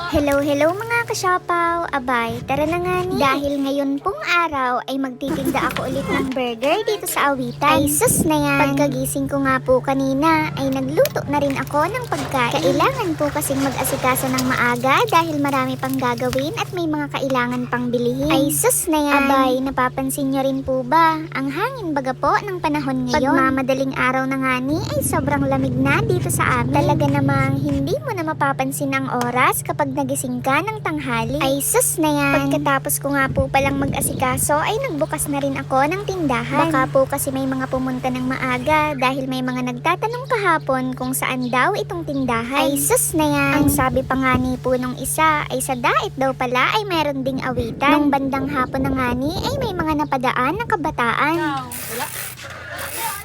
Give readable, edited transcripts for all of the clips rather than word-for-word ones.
Hello, hello mga kasyapaw! Abay, tara na nga ni. Dahil ngayon pong araw ay magtitinda ako ulit ng burger dito sa Awitan. Ay sus na yan! Pagkagising ko nga po kanina ay nagluto na rin ako ng pagkain. Kailangan po kasing mag-asikaso ng maaga dahil marami pang gagawin at may mga kailangan pang bilihin. Ay sus na yan! Abay, napapansin nyo rin po ba? Ang hangin baga po ng panahon ngayon. Pagmamadaling araw na nga ni ay sobrang lamig na dito sa amin. Talaga namang hindi mo na mapapansin ang oras kapag nagising ka ng tanghali. Ay sus na yan! Pagkatapos ko nga po palang mag-asikaso ay nagbukas na rin ako ng tindahan. Baka po kasi may mga pumunta ng maaga dahil may mga nagtatanong kahapon kung saan daw itong tindahan. Ay sus na yan! Ang sabi pa nga ni po nung isa ay sa Dait daw pala ay meron ding awitan. Nung bandang hapon na nga ni ay may mga napadaan na kabataan. Wala.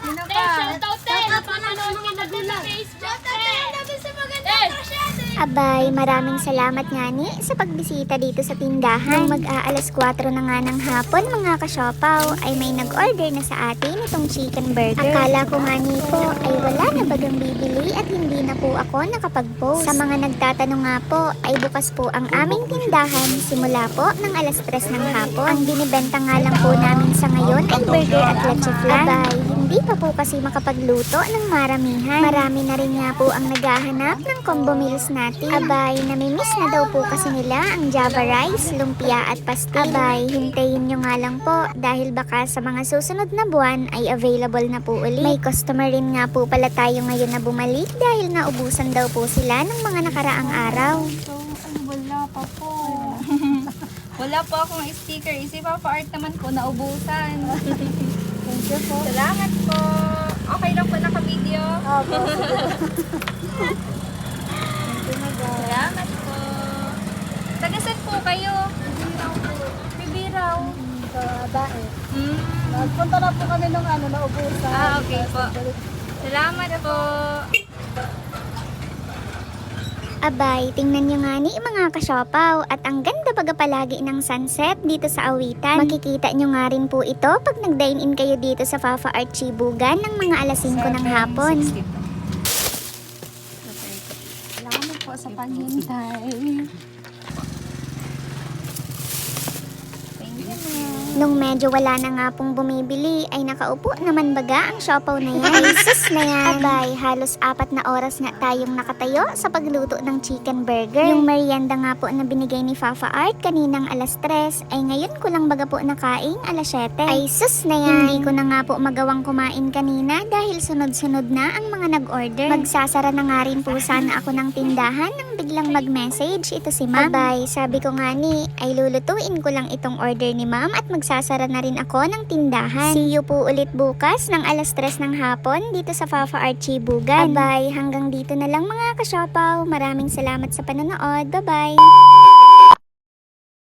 Sino pa? Napapanood ka na din sa Facebook. Abay, maraming salamat nga ni sa pagbisita dito sa tindahan. Nung mag-aalas 4 na nga ng hapon mga kasyopaw ay may nag-order na sa atin itong chicken burger. Akala ko nga ni po ay wala na bagang bibili at hindi na po ako nakapag-post. Sa mga nagtatanong nga po ay bukas po ang aming tindahan simula po ng alas 3 ng hapon. Ang binibenta nga lang po namin sa ngayon ay burger at leche flan. Abay, hindi pa po kasi makapagluto ng maramihan. Marami na rin nga po ang naghahanap ng combo meals natin. Abay, namimiss na daw po kasi nila ang Java rice, lumpia at pastil. Abay, hintayin nyo nga lang po dahil baka sa mga susunod na buwan ay available na po ulit. May customer rin nga po pala tayo ngayon na bumalik dahil naubusan daw po sila ng mga nakaraang araw. Wala pa po. Wala po akong sticker. Isi pa art naman po, naubusan. Thank you po. Salamat po. Okay lang po naka-video? Opo. Salamat po. Tagasan po kayo? Bibiraw. Sa Dae. Hmm. Nagpunta na po kami nung naubusan. Okay po. Salamat po. Abay, tingnan nyo nga ni mga kasyopaw at ang ganda baga palagi ng sunset dito sa Awitan. Makikita nyo nga rin po ito pag nag-dine-in kayo dito sa Fafa Art Chibugan ng mga alas 5 ng hapon. Salamat po sa paghintay. Thank you, ma'am. Nung medyo wala na nga pong bumibili ay nakaupo naman baga ang siopaw na yan. Ay sus na yan! Abay, halos 4 na oras nga tayong nakatayo sa pagluto ng chicken burger. Yung merienda nga po na binigay ni Fafa Art kaninang alas 3 ay ngayon ko lang baga po nakaing alas 7. Ay sus na yan! Hindi ko na nga po magawang kumain kanina dahil sunod-sunod na ang mga nag-order. Magsasara na nga rin po sana ako ng tindahan nang biglang mag-message ito si ma'am. Abay, sabi ko nga ni ay lulutuin ko lang itong order ni ma'am at magsasara na rin ako ng tindahan. See you po ulit bukas ng alas 3 ng hapon dito sa Fafa Art Chibugan. Abay, hanggang dito na lang mga kasyopaw. Maraming salamat sa panonood. Bye-bye!